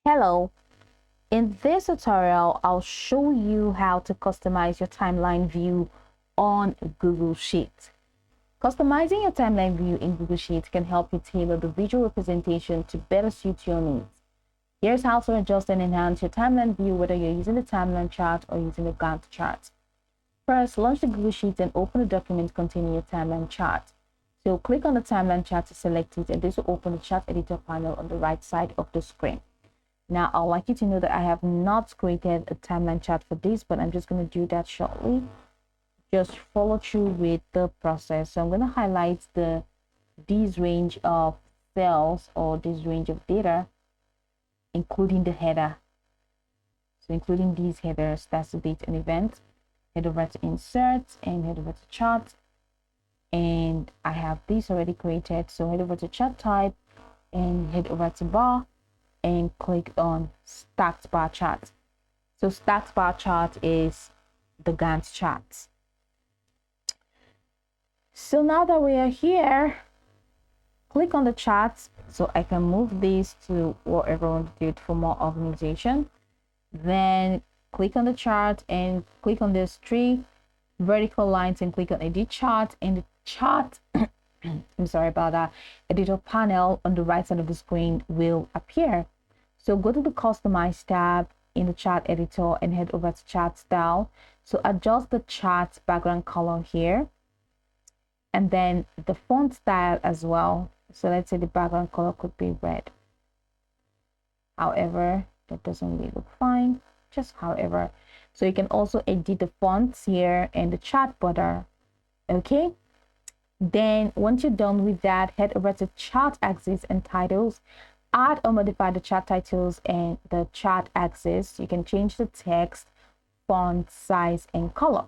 Hello, in this tutorial, I'll show you how to customize your timeline view on Google Sheets. Customizing your timeline view in Google Sheets can help you tailor the visual representation to better suit your needs. Here's how to adjust and enhance your timeline view, whether you're using the timeline chart or using the Gantt chart. First, launch the Google Sheets and open the document containing your timeline chart. So click on the timeline chart to select it, and this will open the chart editor panel on the right side of the screen. Now, I'd like you to know that I have not created a timeline chart for this, but I'm just going to do that shortly. Just follow through with the process. So I'm going to highlight this range of cells or this range of data, including the header. So including these headers, that's the date and event. Head over to insert and head over to chart. And I have this already created. So head over to chart type and head over to bar and click on stacked bar chart. So stacked bar chart is the Gantt chart. So now that we are here, click on the chart so I can move this to wherever I want to do it for more organization. Then click on the chart and click on these three vertical lines and click on edit chart, and the chart I'm sorry about that, editor panel on the right side of the screen will appear. So go to the customize tab in the chart editor and head over to chart style. So adjust the chart background color here, and then the font style as well. So let's say the background color could be red. However, that doesn't really look fine, just however. So you can also edit the fonts here and the chart border. Okay, then once you're done with that, head over to chart axis and titles. Add or modify the chart titles and the chart axis. You can change the text, font, size, and color.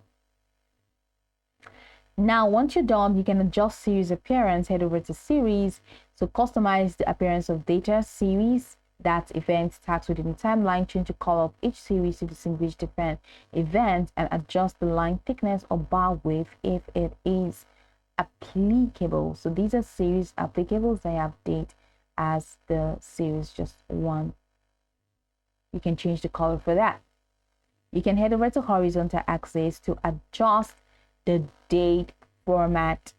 Now, once you're done, you can adjust series appearance. Head over to series. So customize the appearance of data series, that's events, tags within the timeline. Change the color of each series to distinguish different events, and adjust the line thickness or bar width if it is applicable. So these are series applicables. They have date as the series just one. You can change the color for that. You can head over to horizontal axis to adjust the date format,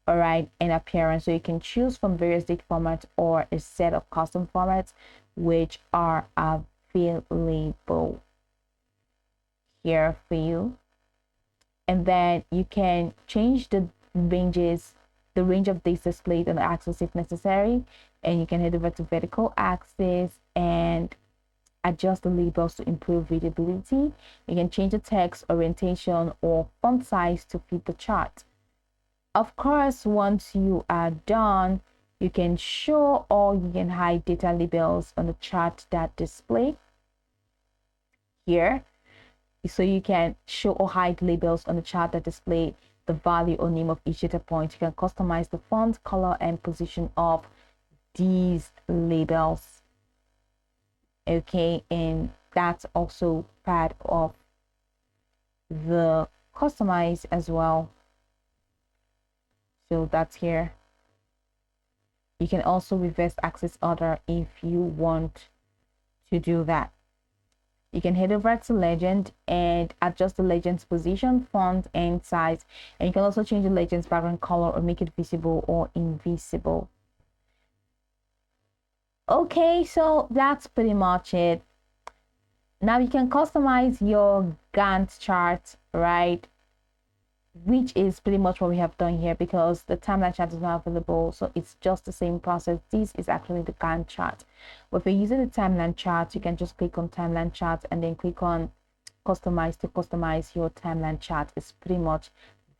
all right, and appearance. So you can choose from various date formats or a set of custom formats which are available here for you. And then you can change the range of dates displayed on the axis if necessary, and you can head over to vertical axis and adjust the labels to improve readability. You can change the text orientation or font size to fit the chart. Of course, once you are done, you can show or you can hide data labels on the chart that display here. So you can show or hide labels on the chart that display the value or name of each data point. You can customize the font, color, and position of these labels. Okay, and that's also part of the customize as well. So that's here. You can also reverse axis order if you want to do that. You can head over to legend and adjust the legend's position, font, and size. And you can also change the legend's background color or make it visible or invisible. Okay, so that's pretty much it. Now you can customize your Gantt chart, right? Which is pretty much what we have done here, because the timeline chart is not available. So it's just the same process. This is actually the Gantt chart. But if you're using the timeline chart, you can just click on timeline chart and then click on customize to customize your timeline chart. It's pretty much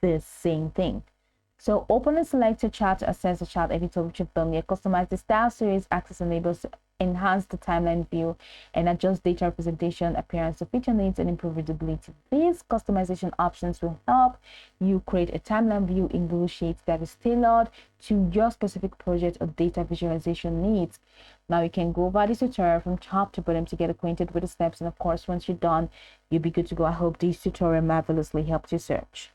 the same thing. So open and select your chart to access the chart editor, which you've done here. Customize the style, series, axis, and labels to enhance the timeline view and adjust data representation, appearance to feature needs, and improve readability. These customization options will help you create a timeline view in Google Sheets that is tailored to your specific project or data visualization needs. Now you can go over this tutorial from top to bottom to get acquainted with the steps, and of course, once you're done, you'll be good to go. I hope this tutorial marvelously helped you search.